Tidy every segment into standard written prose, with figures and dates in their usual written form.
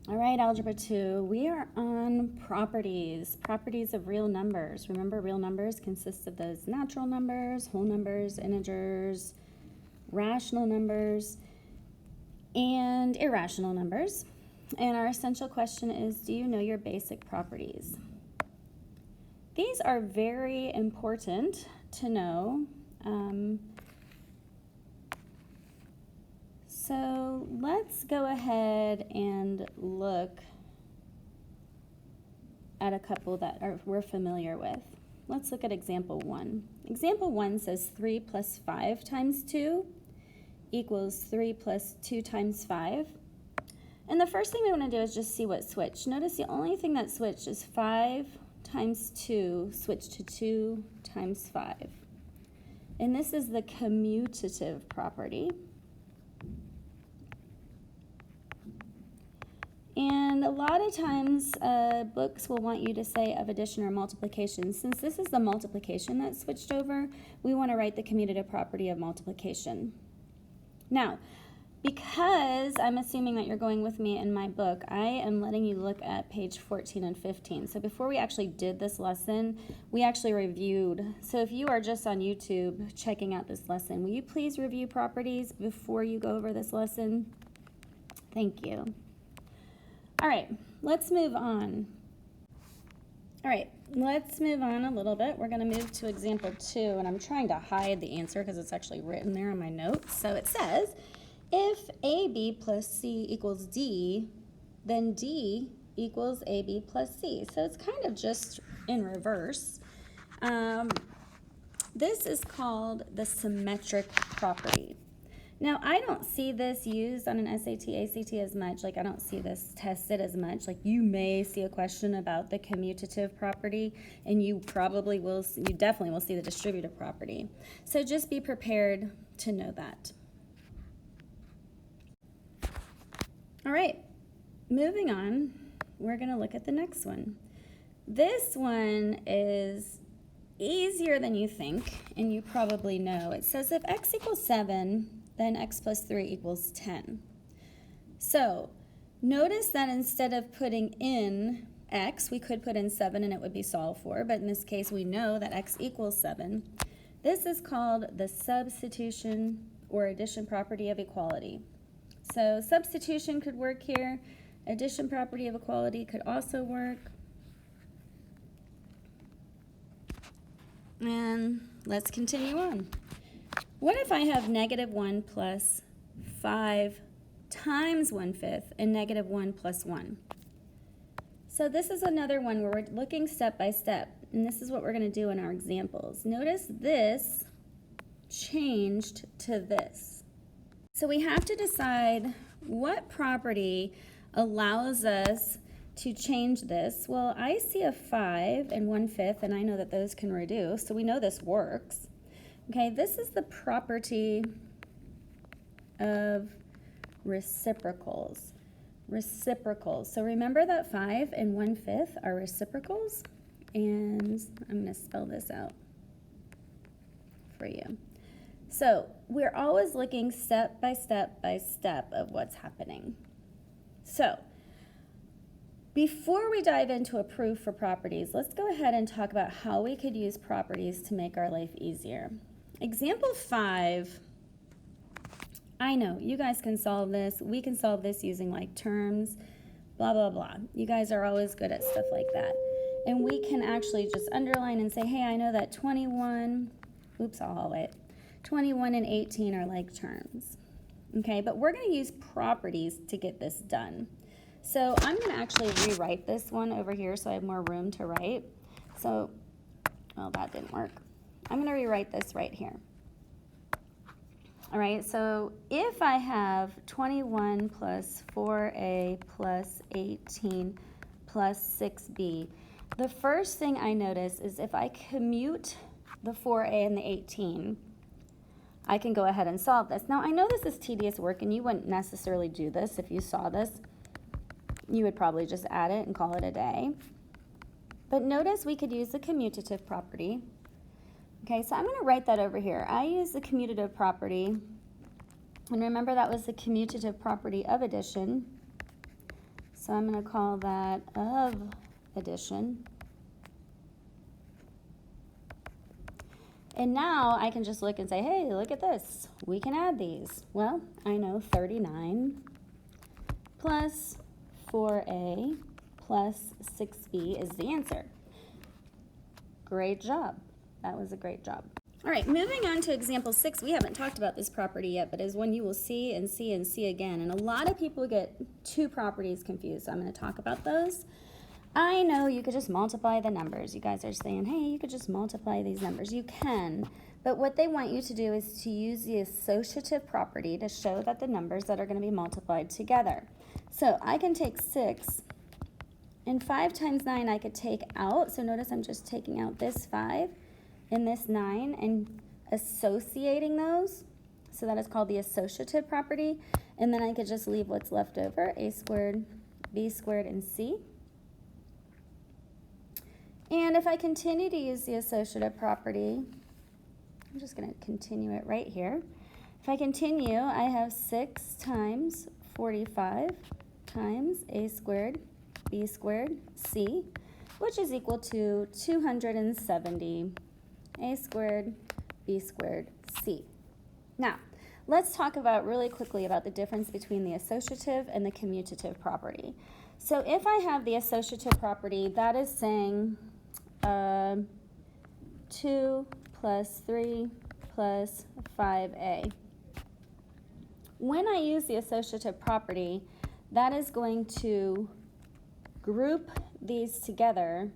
All right, Algebra 2, we are on properties of real numbers. Remember, real numbers consist of those natural numbers, whole numbers, integers, rational numbers, and irrational numbers. And our essential question is, do you know your basic properties? These are very important to know. So let's go ahead and look at a couple that we're familiar with. Let's look at example 1. Example 1 says 3 plus 5 times 2 equals 3 plus 2 times 5. And the first thing we want to do is just see what switched. Notice the only thing that switched is 5 times 2 switched to 2 times 5. And this is the commutative property. And a lot of times books will want you to say of addition or multiplication. Since this is the multiplication that switched over, we want to write the commutative property of multiplication. Now, because I'm assuming that you're going with me in my book, I am letting you look at page 14 and 15. So before we actually did this lesson, we actually reviewed. So if you are just on YouTube checking out this lesson, will you please review properties before you go over this lesson? Thank you. All right, let's move on. All right, let's move on a little bit. We're going to move to example 2, and I'm trying to hide the answer because it's actually written there in my notes. So it says, if AB plus C equals D, then D equals AB plus C. So it's kind of just in reverse. This is called the symmetric property. Now, I don't see this used on an SAT, ACT as much. Like, I don't see this tested as much. Like, you may see a question about the commutative property, and you probably will, you definitely will see the distributive property. So just be prepared to know that. All right, moving on, we're going to look at the next one. This one is easier than you think, and you probably know. It says if x equals 7, then x plus 3 equals 10. So notice that instead of putting in x, we could put in 7 and it would be solved for, but in this case we know that x equals 7. This is called the substitution or addition property of equality. So substitution could work here. Addition property of equality could also work. And let's continue on. What if I have negative 1 plus 5 times 1/5 and negative 1 plus 1? So this is another one where we're looking step by step, and this is what we're going to do in our examples. Notice this changed to this. So we have to decide what property allows us to change this. Well, I see a 5 and 1/5, and I know that those can reduce, so we know this works. Okay, this is the property of reciprocals. Reciprocals. So remember that 5 and 1/5 are reciprocals, and I'm going to spell this out for you. So we're always looking step by step by step of what's happening. So before we dive into a proof for properties, let's go ahead and talk about how we could use properties to make our life easier. Example 5, I know you guys can solve this. We can solve this using like terms, blah, blah, blah. You guys are always good at stuff like that. And we can actually just underline and say, hey, I know that 21 and 18 are like terms. Okay, but we're going to use properties to get this done. So I'm going to actually rewrite this one over here so I have more room to write. So, well, that didn't work. I'm going to rewrite this right here. All right, so if I have 21 plus 4a plus 18 plus 6b, the first thing I notice is if I commute the 4a and the 18, I can go ahead and solve this. Now, I know this is tedious work, and you wouldn't necessarily do this if you saw this. You would probably just add it and call it a day. But notice we could use the commutative property. Okay, so I'm going to write that over here. I use the commutative property, and remember that was the commutative property of addition. So So I'm going to call that of addition. And now I can just look and say, hey, look at this. We can add these. Well, I know 39 plus 4a plus 6b is the answer. Great job. That was a great job. All right, moving on to example 6. We haven't talked about this property yet, but is one you will see and see and see again. And a lot of people get two properties confused, so I'm going to talk about those. I know you could just multiply the numbers. You guys are saying, hey, you could just multiply these numbers. You can, but what they want you to do is to use the associative property to show that the numbers that are going to be multiplied together. So I can take 6, and 5 times 9 I could take out. So notice I'm just taking out this 5 and this 9 and associating those. So that is called the associative property. And then I could just leave what's left over, a squared, b squared, and c. And if I continue to use the associative property, I'm just going to continue it right here. If I continue, I have 6 times 45 times a squared, b squared, c, which is equal to 270 a squared, b squared, c. Now, let's talk about really quickly about the difference between the associative and the commutative property. So if I have the associative property, that is saying 2 plus 3 plus 5a. When I use the associative property, that is going to group these together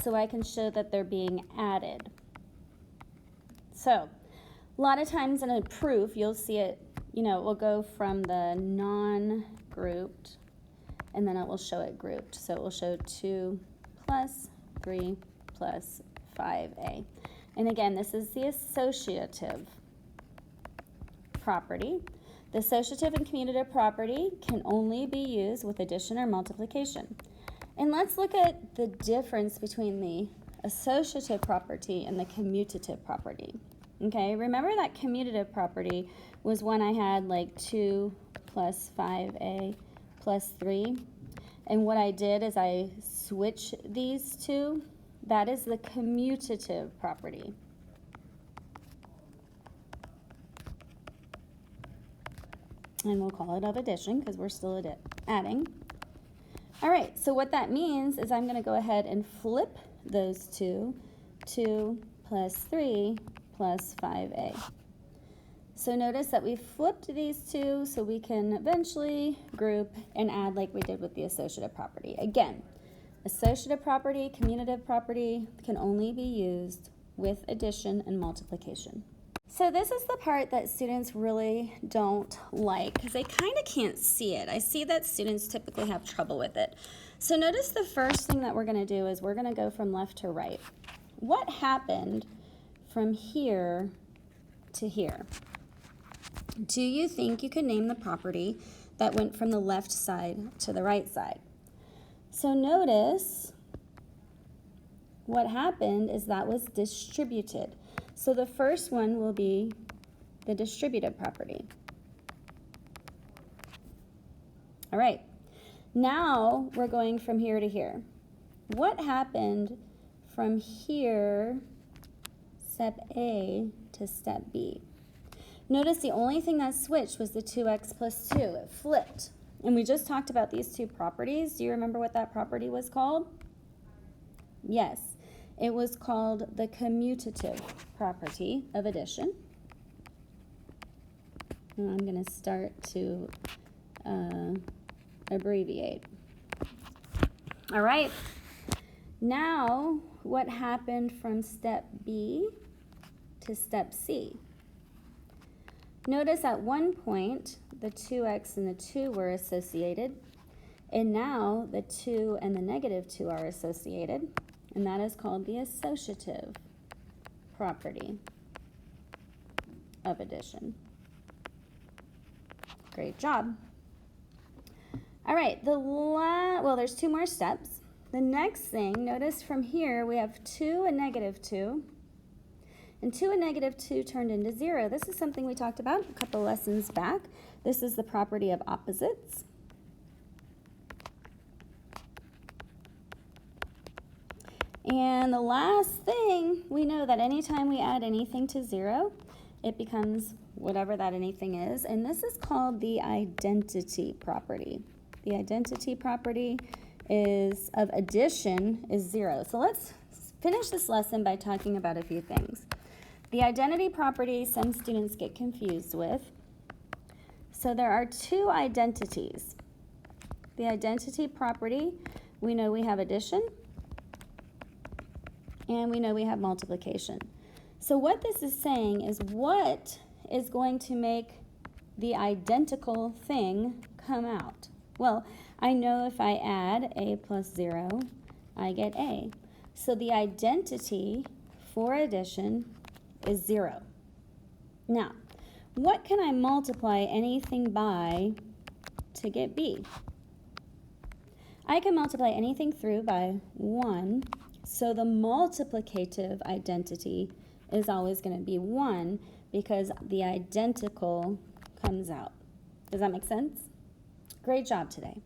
so I can show that they're being added. So, a lot of times in a proof, you'll see it, it will go from the non-grouped, and then it will show it grouped. So it will show 2 plus 3 plus 5a. And again, this is the associative property. The associative and commutative property can only be used with addition or multiplication. And let's look at the difference between the associative property and the commutative property. Okay, remember that commutative property was when I had like 2 plus 5a plus 3. And what I did is I switched these two. That is the commutative property. And we'll call it of addition because we're still adding. All right, so what that means is I'm going to go ahead and flip those two, 2 plus 3 plus 5a. So notice that we flipped these two so we can eventually group and add like we did with the associative property. Again, associative property, commutative property can only be used with addition and multiplication. So this is the part that students really don't like because they kind of can't see it. I see that students typically have trouble with it. So notice the first thing that we're going to do is we're going to go from left to right. What happened from here to here? Do you think you could name the property that went from the left side to the right side? So notice what happened is that was distributed. So the first one will be the distributive property. All right, now we're going from here to here. What happened from here, step A, to step B? Notice the only thing that switched was the 2x plus 2. It flipped. And we just talked about these two properties. Do you remember what that property was called? Yes. It was called the commutative property of addition. And I'm going to start to abbreviate. All right. Now, what happened from step B to step C? Notice at one point, the 2x and the 2 were associated, and now the 2 and the negative 2 are associated. And that is called the associative property of addition. Great job. All right, well, there's 2 more steps. The next thing, notice from here we have 2 and negative 2. And 2 and negative 2 turned into 0. This is something we talked about a couple lessons back. This is the property of opposites. And the last thing, we know that anytime we add anything to 0, it becomes whatever that anything is, and this is called the identity property. The identity property is of addition is 0. So let's finish this lesson by talking about a few things. The identity property some students get confused with. So there are two identities. The identity property, we know we have addition, and we know we have multiplication. So what this is saying is what is going to make the identical thing come out? Well, I know if I add a plus 0, I get a. So the identity for addition is 0. Now, what can I multiply anything by to get b? I can multiply anything through by 1, so the multiplicative identity is always going to be 1 because the identical comes out. Does that make sense? Great job today.